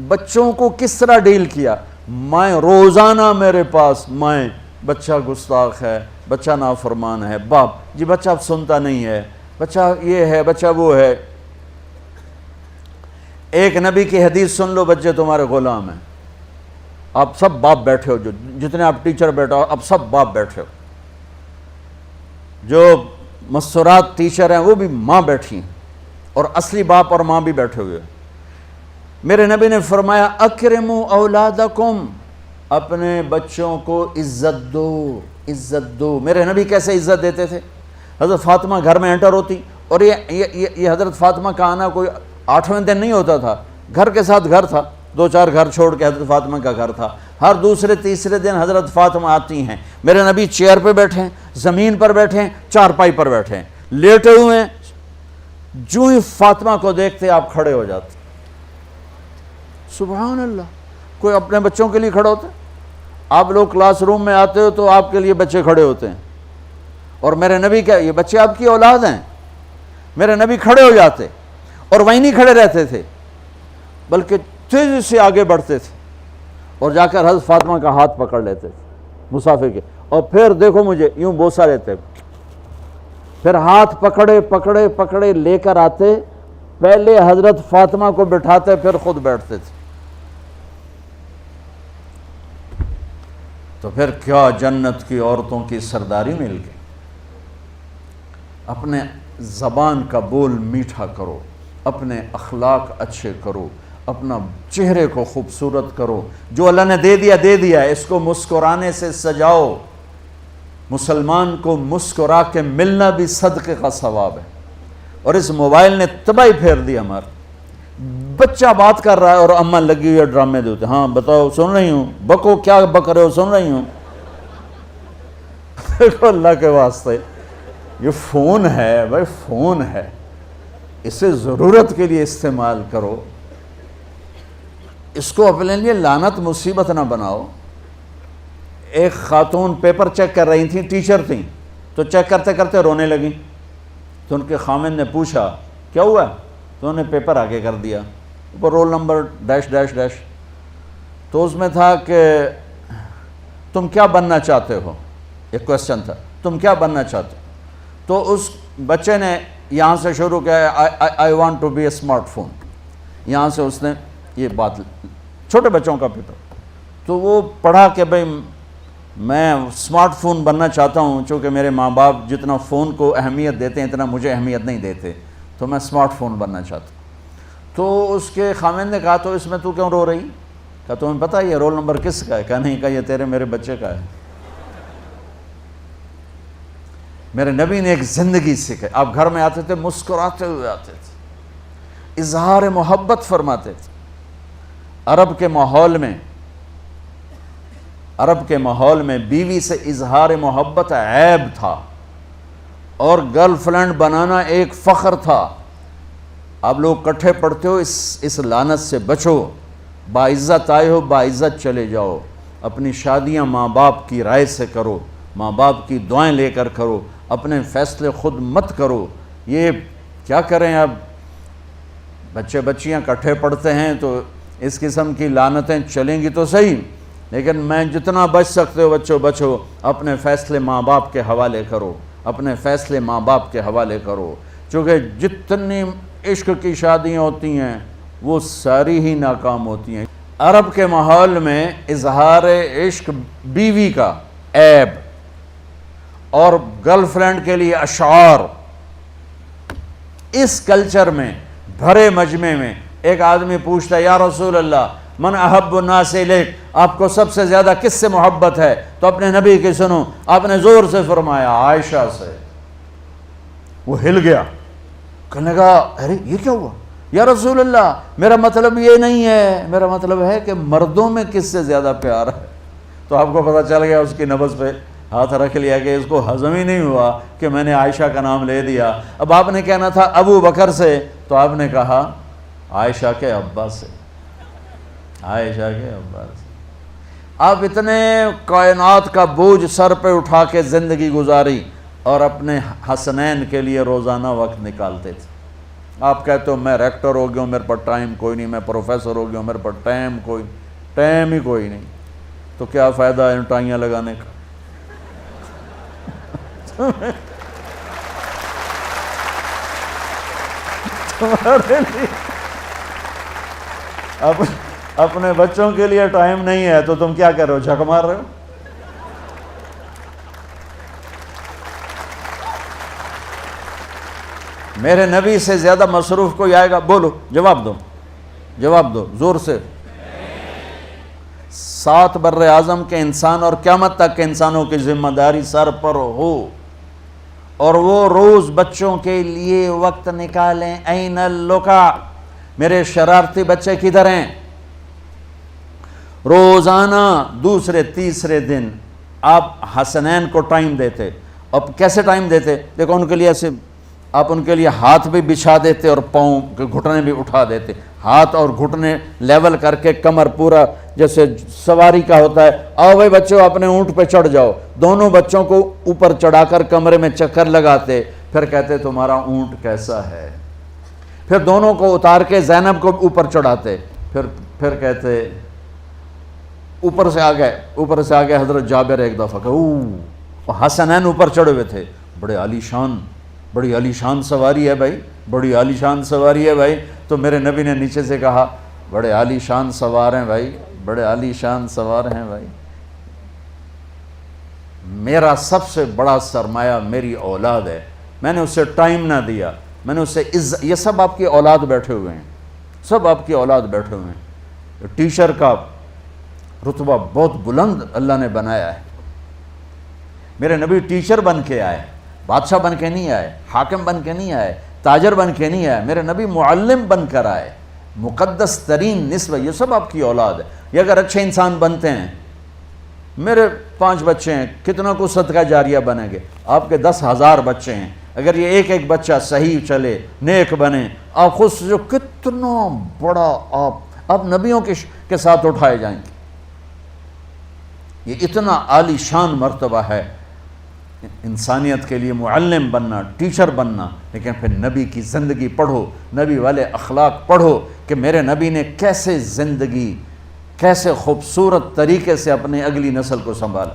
بچوں کو کس طرح ڈیل کیا. میں روزانہ میرے پاس بچہ گستاخ ہے، بچہ نافرمان ہے، باپ جی بچہ اب سنتا نہیں ہے، بچہ یہ ہے، بچہ وہ ہے. ایک نبی کی حدیث سن لو، بچے تمہارے غلام ہیں. آپ سب باپ بیٹھے ہو، جتنے آپ ٹیچر بیٹھے ہو اب سب باپ بیٹھے ہو. جو مستورات ٹیچر ہیں وہ بھی ماں بیٹھی ہیں، اور اصلی باپ اور ماں بھی بیٹھے ہوئے. میرے نبی نے فرمایا اکرموا اولادکم، اپنے بچوں کو عزت دو، عزت دو. میرے نبی کیسے عزت دیتے تھے؟ حضرت فاطمہ گھر میں انٹر ہوتی، اور یہ حضرت فاطمہ کا آنا کوئی 8ویں دن نہیں ہوتا تھا، گھر کے ساتھ گھر تھا، 2-4 گھر چھوڑ کے حضرت فاطمہ کا گھر تھا. ہر دوسرے تیسرے دن حضرت فاطمہ آتی ہیں. میرے نبی چیئر پہ بیٹھے ہیں، زمین پر بیٹھے ہیں، چارپائی پر بیٹھے ہیں، لیٹے ہوئے ہیں. جو ہی فاطمہ کو دیکھتے آپ کھڑے ہو جاتے. سبحان اللہ. کوئی اپنے بچوں کے لیے کھڑا ہوتا ہے؟ آپ لوگ کلاس روم میں آتے ہو تو آپ کے لیے بچے کھڑے ہوتے ہیں، اور میرے نبی کیا یہ بچے آپ کی اولاد ہیں. میرے نبی کھڑے ہو جاتے، اور وہیں نہیں کھڑے رہتے تھے بلکہ تیزی سے آگے بڑھتے تھے، اور جا کر حضرت فاطمہ کا ہاتھ پکڑ لیتے تھے مسافر کے، اور پھر دیکھو مجھے یوں بوسہ لیتے، پھر ہاتھ پکڑے پکڑے پکڑے لے کر آتے، پہلے حضرت فاطمہ کو بٹھاتے پھر خود بیٹھتے تھے. تو پھر کیا جنت کی عورتوں کی سرداری مل گئی. اپنے زبان کا بول میٹھا کرو، اپنے اخلاق اچھے کرو، اپنا چہرے کو خوبصورت کرو. جو اللہ نے دے دیا ہے، اس کو مسکرانے سے سجاؤ. مسلمان کو مسکرا کے ملنا بھی صدقے کا ثواب ہے. اور اس موبائل نے تباہی پھیر دی ہمارا. بچہ بات کر رہا ہے اور اماں لگی ہوئی ہے ڈرامے دیتے، ہاں بتاؤ سن رہی ہوں، بکو کیا بک رہے ہو، سن رہی ہوں. دیکھو اللہ کے واسطے یہ فون ہے بھائی، فون ہے، اسے ضرورت کے لیے استعمال کرو. اس کو اپنے لیے لعنت مصیبت نہ بناؤ. ایک خاتون پیپر چیک کر رہی تھیں، ٹیچر تھیں، تو چیک کرتے کرتے رونے لگیں. تو ان کے خامن نے پوچھا کیا ہوا؟ تو انہوں نے پیپر آگے کر دیا، اوپر roll number dash dash dash. تو اس میں تھا کہ تم کیا بننا چاہتے ہو، ایک کویسچن تھا، تم کیا بننا چاہتے ہو. تو اس بچے نے یہاں سے شروع کیا، I want to be a smart phone. یہاں سے اس نے یہ بات، چھوٹے بچوں کا پیپر. تو وہ پڑھا کہ بھئی میں اسمارٹ فون بننا چاہتا ہوں، چونکہ میرے ماں باپ جتنا فون کو اہمیت دیتے ہیں اتنا مجھے اہمیت نہیں دیتے، تو میں اسمارٹ فون بننا چاہتا ہوں. تو اس کے خامن نے کہا تو اس میں تو کیوں رو رہی؟ کہا تمہیں پتہ یہ رول نمبر کس کا ہے؟ کہا نہیں. کہا یہ تیرے میرے بچے کا ہے. میرے نبی نے ایک زندگی سکھائی. آپ گھر میں آتے تھے مسکراتے ہوئے آتے تھے، اظہار محبت فرماتے تھے. عرب کے ماحول میں بیوی سے اظہار محبت عیب تھا، اور گرل فرینڈ بنانا ایک فخر تھا. آپ لوگ کٹھے پڑھتے ہو، اس لعنت سے بچو. باعزت آئے ہو، باعزت چلے جاؤ. اپنی شادیاں ماں باپ کی رائے سے کرو، ماں باپ کی دعائیں لے کر کرو، اپنے فیصلے خود مت کرو. یہ کیا کریں، اب بچے بچیاں کٹھے پڑھتے ہیں تو اس قسم کی لعنتیں چلیں گی تو صحیح، لیکن میں جتنا بچ سکتے ہو بچو بچو. اپنے فیصلے ماں باپ کے حوالے کرو، اپنے فیصلے ماں باپ کے حوالے کرو. چونکہ جتنی عشق کی شادیاں ہوتی ہیں وہ ساری ہی ناکام ہوتی ہیں. عرب کے ماحول میں اظہار عشق بیوی کا عیب، اور گرل فرینڈ کے لیے اشعار. اس کلچر میں بھرے مجمع میں ایک آدمی پوچھتا ہے یا رسول اللہ من احب الناس الیک، آپ کو سب سے زیادہ کس سے محبت ہے؟ تو اپنے نبی کی سنو. آپ نے زور سے فرمایا عائشہ سے. وہ ہل گیا، کہنے لگا ارے یہ کیا ہوا یا رسول اللہ، میرا مطلب یہ نہیں ہے، میرا مطلب ہے کہ مردوں میں کس سے زیادہ پیار ہے. تو آپ کو پتہ چل گیا، اس کی نبض پہ ہاتھ رکھ لیا کہ اس کو ہضم ہی نہیں ہوا کہ میں نے عائشہ کا نام لے دیا. اب آپ نے کہنا تھا ابو بکر سے، تو آپ نے کہا عائشہ کے ابا سے، عائشہ کے ابا سے. آپ اتنے کائنات کا بوجھ سر پہ اٹھا کے زندگی گزاری، اور اپنے حسنین کے لیے روزانہ وقت نکالتے تھے. آپ کہتے ہو میں ریکٹر ہو گیا ہوں، میرے پاس ٹائم کوئی نہیں، میں پروفیسر ہو گیا ہوں، میرے پاس ٹائم ہی کوئی نہیں، تو کیا فائدہ ہے ان ٹائیاں لگانے کا؟ تمہارے لیے اپنے بچوں کے لیے ٹائم نہیں ہے تو تم کیا کر رہے ہو، جھک مار رہے ہو؟ میرے نبی سے زیادہ مصروف کوئی آئے گا؟ بولو، جواب دو زور سے۔ 7 بر اعظم کے انسان اور قیامت تک کے انسانوں کی ذمہ داری سر پر ہو، اور وہ روز بچوں کے لیے وقت نکالیں۔ این اللقا، میرے شرارتی بچے کدھر ہیں؟ روزانہ دوسرے تیسرے دن آپ حسنین کو ٹائم دیتے۔ اب کیسے ٹائم دیتے؟ دیکھو ان کے لیے ایسے آپ ان کے لیے ہاتھ بھی بچھا دیتے اور پاؤں کے گھٹنے بھی اٹھا دیتے، ہاتھ اور گھٹنے لیول کر کے، کمر پورا جیسے سواری کا ہوتا ہے۔ آؤ بھائی بچوں اپنے اونٹ پہ چڑھ جاؤ، دونوں بچوں کو اوپر چڑھا کر کمرے میں چکر لگاتے، پھر کہتے تمہارا اونٹ کیسا ہے، پھر دونوں کو اتار کے زینب کو اوپر چڑھاتے، پھر کہتے اوپر سے آ گئے حضرت جابر ایک دفعہ کہ حسنین اوپر چڑھے ہوئے تھے، بڑی عالی شان سواری ہے بھائی، بڑی عالی شان سواری ہے بھائی، تو میرے نبی نے نیچے سے کہا بڑے عالی شان سوار ہیں بھائی، بڑے عالی شان سوار ہیں بھائی، میرا سب سے بڑا سرمایہ میری اولاد ہے، میں نے اسے ٹائم نہ دیا، میں نے اسے یہ سب آپ کی اولاد بیٹھے ہوئے ہیں، سب آپ کی اولاد بیٹھے ہوئے ہیں۔ ٹیچر کا رتبہ بہت بلند اللہ نے بنایا ہے، میرے نبی ٹیچر بن کے آئے، بادشاہ بن کے نہیں آئے، حاکم بن کے نہیں آئے، تاجر بن کے نہیں آئے، میرے نبی معلم بن کر آئے، مقدس ترین نسبہ، یہ سب آپ کی اولاد ہے۔ یہ اگر اچھے انسان بنتے ہیں، میرے 5 بچے ہیں، کتنا کو صدقہ جاریہ بنیں گے؟ آپ کے 10,000 بچے ہیں، اگر یہ ایک بچہ صحیح چلے، نیک بنے، آپ خود سے جو کتنا بڑا آپ نبیوں کے ساتھ اٹھائے جائیں گے۔ یہ اتنا عالی شان مرتبہ ہے انسانیت کے لیے، معلم بننا، ٹیچر بننا، لیکن پھر نبی کی زندگی پڑھو، نبی والے اخلاق پڑھو کہ میرے نبی نے کیسے زندگی، کیسے خوبصورت طریقے سے اپنی اگلی نسل کو سنبھالا۔